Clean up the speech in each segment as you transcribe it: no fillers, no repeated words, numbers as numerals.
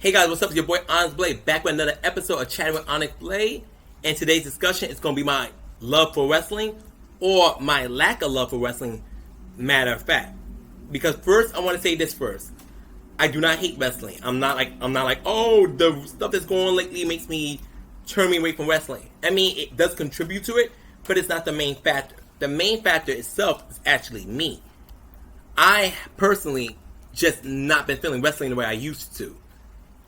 Hey guys, what's up? It's your boy Onyxe Blade back with another episode of Chatting with Onyxe Blade. And today's discussion is going to be my love for wrestling or my lack of love for wrestling, matter of fact. Because first, I want to say this first. I do not hate wrestling. I'm not like, oh, the stuff that's going on lately makes me turn me away from wrestling. I mean, it does contribute to it, but it's not the main factor. The main factor itself is actually me. I personally just not been feeling wrestling the way I used to.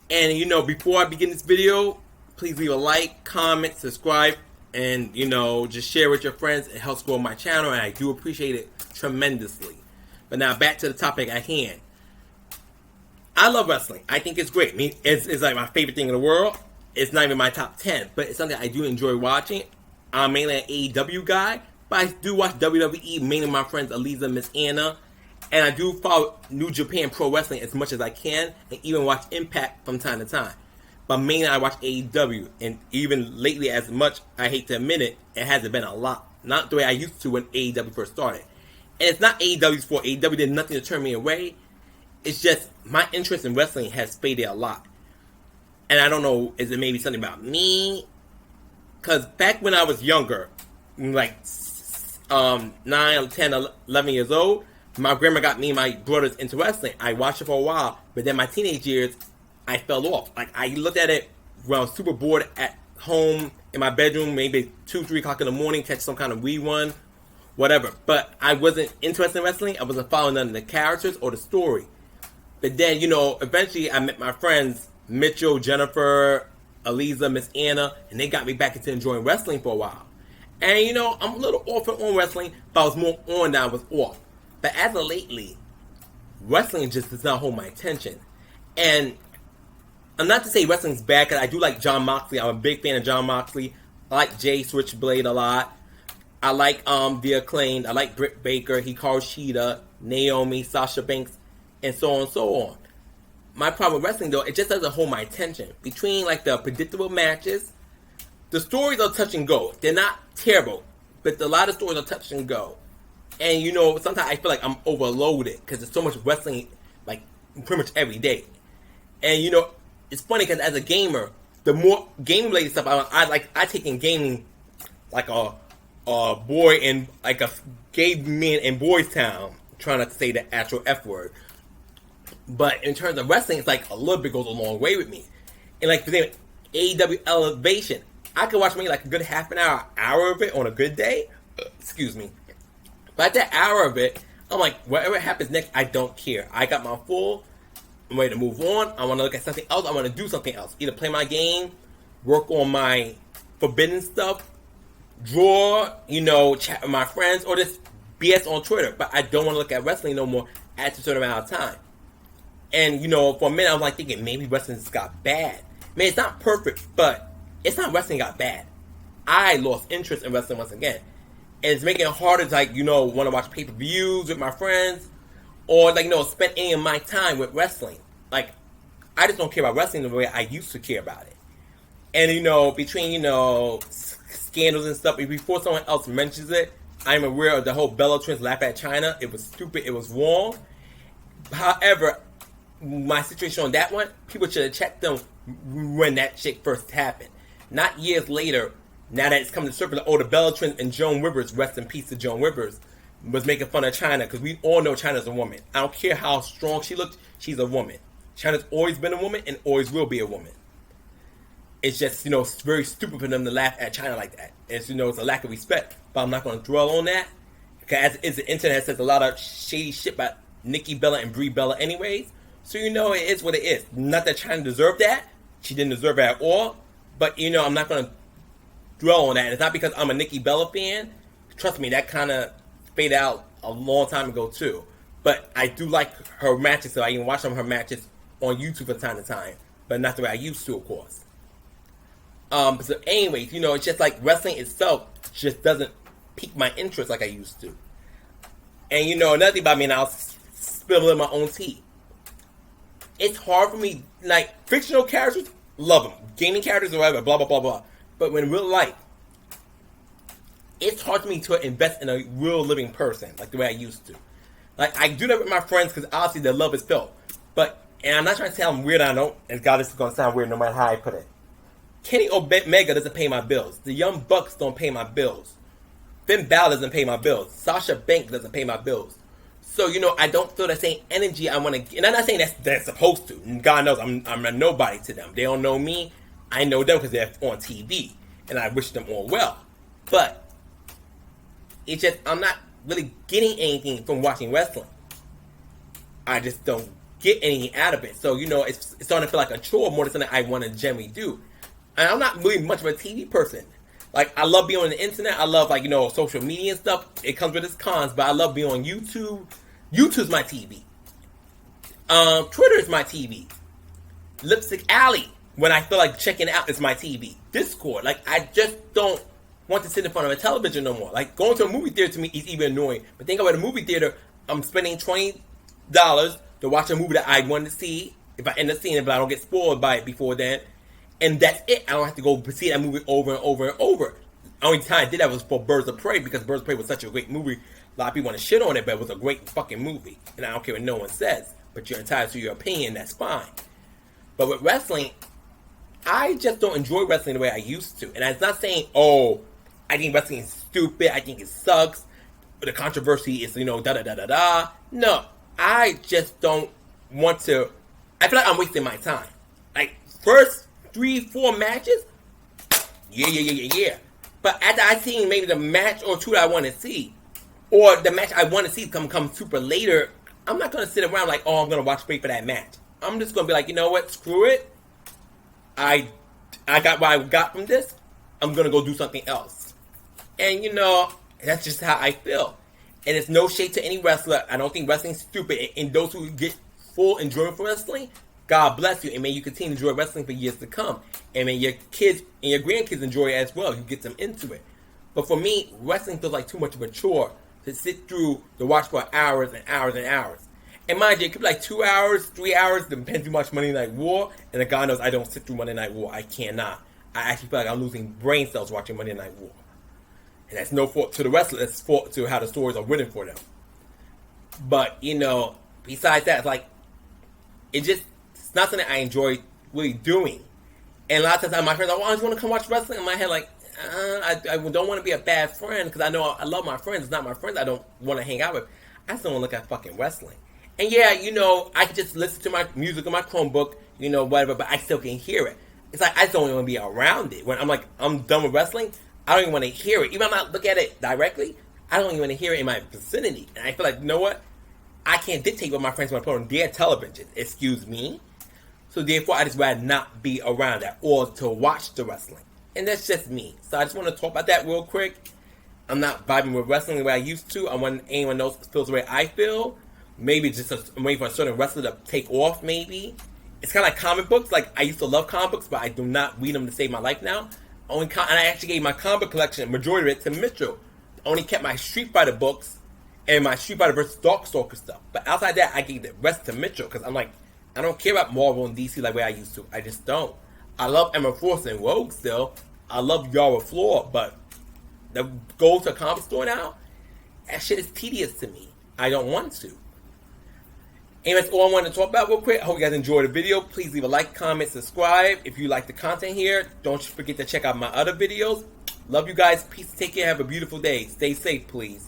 And, before I begin this video, please leave a like, comment, subscribe, and, just share with your friends. It helps grow my channel, and I do appreciate it tremendously. But now, back to the topic at hand. I love wrestling. I think it's great. I mean, it's like my favorite thing in the world. It's not even my top 10, but it's something I do enjoy watching. I'm mainly an AEW guy, but I do watch WWE, mainly my friends Aliza, Miss Anna. And I do follow New Japan Pro Wrestling as much as I can, and even watch Impact from time to time. But mainly I watch AEW, and even lately, as much I hate to admit it, it hasn't been a lot. Not the way I used to when AEW first started. And it's not AEW's fault. AEW did nothing to turn me away. It's just my interest in wrestling has faded a lot. And I don't know, is it maybe something about me? Because back when I was younger, like 9, 10, 11 years old, my grandma got me and my brothers into wrestling. I watched it for a while, but then my teenage years, I fell off. Like, I looked at it when I was super bored at home in my bedroom, maybe 2, 3 o'clock in the morning, catch some kind of rerun, whatever. But I wasn't interested in wrestling. I wasn't following none of the characters or the story. But then, eventually I met my friends, Mitchell, Jennifer, Aliza, Miss Anna, and they got me back into enjoying wrestling for a while. And, I'm a little off and on wrestling, but I was more on than I was off. But as of lately, wrestling just does not hold my attention. And I'm not to say wrestling's bad, because I do like Jon Moxley. I'm a big fan of Jon Moxley. I like Jay Switchblade a lot. I like The Acclaimed. I like Britt Baker, Hikaru Shida, Naomi, Sasha Banks, and so on and so on. My problem with wrestling, though, it just doesn't hold my attention. Between the predictable matches, the stories are touch and go. They're not terrible, but a lot of stories are touch and go. And, sometimes I feel like I'm overloaded because there's so much wrestling, pretty much every day. And, it's funny because as a gamer, the more game-related stuff I take in gaming like a boy in, a gay man in Boys Town, trying not to say the actual F word. But in terms of wrestling, it's a little bit goes a long way with me. And, for example, AEW Elevation, I could watch maybe a good half an hour of it on a good day. Excuse me. But at that hour of it, I'm like, whatever happens next, I don't care. I got my full. I'm ready to move on. I want to look at something else. I want to do something else. Either play my game, work on my forbidden stuff, draw, chat with my friends, or just BS on Twitter. But I don't want to look at wrestling no more at a certain amount of time. And, for a minute, I was thinking maybe wrestling just got bad. Man, it's not perfect, but it's not wrestling got bad. I lost interest in wrestling once again. And it's making it harder to, want to watch pay-per-views with my friends. Or, spend any of my time with wrestling. I just don't care about wrestling the way I used to care about it. And, between, scandals and stuff, before someone else mentions it, I'm aware of the whole Bella Twins laugh at China. It was stupid. It was wrong. However, my situation on that one, people should have checked them when that shit first happened. Not years later. Now that it's come to surface, the Bella Twins and Joan Rivers, rest in peace to Joan Rivers, was making fun of China, because we all know China's a woman. I don't care how strong she looks, she's a woman. China's always been a woman and always will be a woman. It's just, it's very stupid for them to laugh at China like that. It's, it's a lack of respect. But I'm not going to dwell on that, because as the internet says a lot of shady shit about Nikki Bella and Brie Bella anyways. So, it is what it is. Not that China deserved that. She didn't deserve it at all. But, I'm not going to dwell on that. It's not because I'm a Nikki Bella fan. Trust me, that kind of faded out a long time ago too. But I do like her matches, so I even watch some of her matches on YouTube from time to time. But not the way I used to, of course. So anyways, it's just wrestling itself just doesn't pique my interest like I used to. And another thing about me, and I'll spill in my own tea. It's hard for me, fictional characters, love them. Gaming characters or whatever, blah, blah, blah, blah. But when in real life, it's hard for me to invest in a real living person, the way I used to. I do that with my friends, because obviously their love is felt. But and I'm not trying to say I'm weird, I don't, and God, this is going to sound weird no matter how I put it. Kenny Omega doesn't pay my bills. The Young Bucks don't pay my bills. Finn Balor doesn't pay my bills. Sasha Banks doesn't pay my bills. So, I don't feel the same energy I want to, and I'm not saying they're supposed to. God knows I'm a nobody to them. They don't know me. I know them because they're on TV, and I wish them all well. But it's just, I'm not really getting anything from watching wrestling. I just don't get anything out of it. So, it's starting to feel like a chore more than something I want to generally do. And I'm not really much of a TV person. Like, I love being on the internet. I love, social media and stuff. It comes with its cons, but I love being on YouTube. YouTube's my TV. Twitter's my TV. Lipstick Alley, when I feel like checking out, is my TV. Discord, I just don't want to sit in front of a television no more. Like, going to a movie theater to me is even annoying. But think about a movie theater, I'm spending $20 to watch a movie that I want to see. If I end up seeing it, but I don't get spoiled by it before then. And that's it. I don't have to go see that movie over and over and over. The only time I did that was for Birds of Prey, because Birds of Prey was such a great movie. A lot of people want to shit on it, but it was a great fucking movie. And I don't care what no one says. But you're entitled to your opinion, that's fine. But with wrestling, I just don't enjoy wrestling the way I used to. And it's not saying, I think wrestling is stupid, I think it sucks, the controversy is, da-da-da-da-da. No, I just don't want to, I feel like I'm wasting my time. Like, first 3-4 matches, yeah. But after I see maybe the match or two that I want to see, or the match I want to see come super later, I'm not going to sit around like, I'm going to watch straight for that match. I'm just going to be like, you know what, screw it. I got what I got from this. I'm going to go do something else. And, that's just how I feel. And it's no shade to any wrestler. I don't think wrestling's stupid. And those who get full enjoyment from wrestling, God bless you. And may you continue to enjoy wrestling for years to come. And may your kids and your grandkids enjoy it as well. You get them into it. But for me, wrestling feels like too much of a chore to sit through to watch for hours and hours and hours. And mind you, it could be like 2 hours, 3 hours, depends how much Monday Night War. And the God knows I don't sit through Monday Night War. I cannot. I actually feel like I'm losing brain cells watching Monday Night War. And that's no fault to the wrestler. That's fault to how the stories are written for them. But, besides that, it's not something I enjoy really doing. And a lot of times my friends are like, I just want to come watch wrestling. In my head, I don't want to be a bad friend because I know I love my friends. It's not my friends I don't want to hang out with. I just don't want to look at fucking wrestling. And yeah, I can just listen to my music on my Chromebook, whatever, but I still can hear it. It's like I just don't even want to be around it. When I'm done with wrestling, I don't even want to hear it. Even if I'm not looking at it directly, I don't even want to hear it in my vicinity. And I feel like, you know what? I can't dictate what my friends want to put on their television. Excuse me. So therefore, I just rather not be around that or to watch the wrestling. And that's just me. So I just want to talk about that real quick. I'm not vibing with wrestling the way I used to. I want anyone else feels the way I feel. Maybe I'm waiting for a certain wrestler to take off, maybe. It's kind of like comic books. I used to love comic books, but I do not read them to save my life now. And I actually gave my comic book collection, majority of it, to Mitchell. I only kept my Street Fighter books and my Street Fighter vs. Darkstalker stuff. But outside that, I gave the rest to Mitchell because I'm like, I don't care about Marvel and DC like the way I used to. I just don't. I love Emma Frost and Rogue still. I love Yara Flor, but the go to a comic store now, that shit is tedious to me. I don't want to. Anyway, that's all I wanted to talk about real quick. I hope you guys enjoyed the video. Please leave a like, comment, subscribe. If you like the content here, don't forget to check out my other videos. Love you guys. Peace. Take care. Have a beautiful day. Stay safe, please.